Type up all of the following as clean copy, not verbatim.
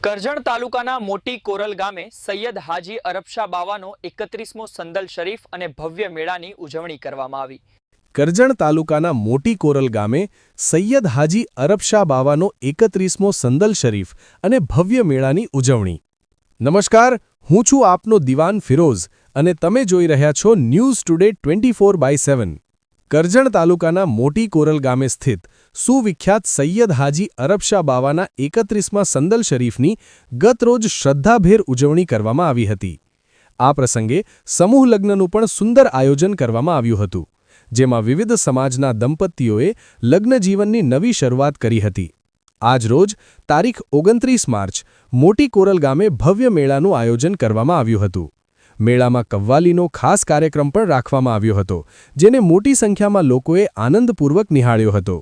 કરજણ તાલુકાના મોટી કોરલ ગામે સૈયદ હાજી અરબશા બાવાનો 31મો સંદલ શરીફ અને ભવ્ય મેળાની ઉજવણી કરવામાં આવી। કરજણ તાલુકાના મોટી કોરલ ગામે સૈયદ હાજી અરબશા બાવાનો 31મો સંદલ શરીફ અને ભવ્ય મેળાની ઉજવણી। નમસ્કાર, હું છું આપનો દિવાન ફિરોઝ અને તમે જોઈ રહ્યા છો ન્યૂઝ ટુડે 24/7। કરજણ તાલુકાના મોટી કોરલ ગામે સ્થિત સુવિખ્યાત સૈયદ હાજી અરબશા બાવાના 31મા સંદલ શરીફની ગતરોજ શ્રદ્ધાભેર ઉજવણી કરવામાં આવી હતી। આ પ્રસંગે સમૂહ લગ્નનું પણ સુંદર આયોજન કરવામાં આવ્યું હતું, જેમાં વિવિધ સમાજના દંપતીઓએ લગ્નજીવનની નવી શરૂઆત કરી હતી। આજરોજ તારીખ 29 માર્ચ મોટી કોરલ ગામે ભવ્ય મેળાનું આયોજન કરવામાં આવ્યું હતું। મેળામાં કવ્વાલીનો ખાસ કાર્યક્રમ પણ રાખવામાં આવ્યો હતો, જેને મોટી સંખ્યામાં લોકોએ આનંદપૂર્વક નિહાળ્યો હતો।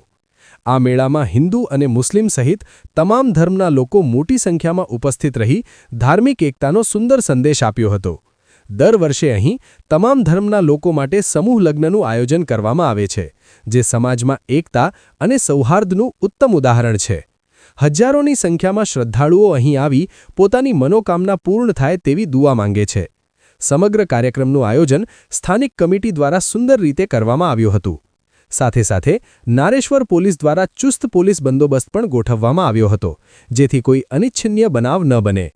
આ મેળામાં હિન્દુ અને મુસ્લિમ સહિત તમામ ધર્મના લોકો મોટી સંખ્યામાં ઉપસ્થિત રહી ધાર્મિક એકતાનો સુંદર સંદેશ આપ્યો હતો। દર વર્ષે અહીં તમામ ધર્મના લોકો માટે સમૂહ લગ્નનું આયોજન કરવામાં આવે છે, જે સમાજમાં એકતા અને સૌહાર્દનું ઉત્તમ ઉદાહરણ છે। હજારોની સંખ્યામાં શ્રદ્ધાળુઓ અહીં આવી પોતાની મનોકામના પૂર્ણ થાય તેવી દુઆ માંગે છે। સમગ્ર કાર્યક્રમનું આયોજન સ્થાનિક કમિટી દ્વારા સુંદર રીતે કરવામાં આવ્યું હતું। સાથે સાથે નારેશ્વર પોલીસ દ્વારા ચુસ્ત પોલીસ બંદોબસ્ત પણ ગોઠવવામાં આવ્યો હતો, જેથી કોઈ અનિચ્છનીય બનાવ ન બને।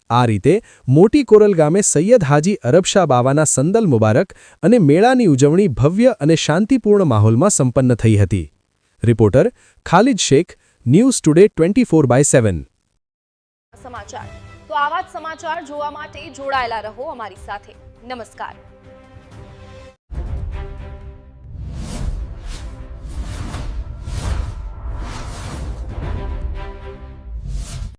આ રીતે મોટી કોરલ ગામે સૈયદ હાજી અરબશા બાવાના સંદલ મુબારક અને મેળાની ઉજવણી ભવ્ય અને શાંતિપૂર્ણ માહોલમાં સંપન્ન થઈ હતી। Reporter Khalid Shaikh, news today 24/7। સમાચાર તો આવા જ સમાચાર જોવા માટે જોડાયેલા રહો અમારી સાથે। નમસ્કાર।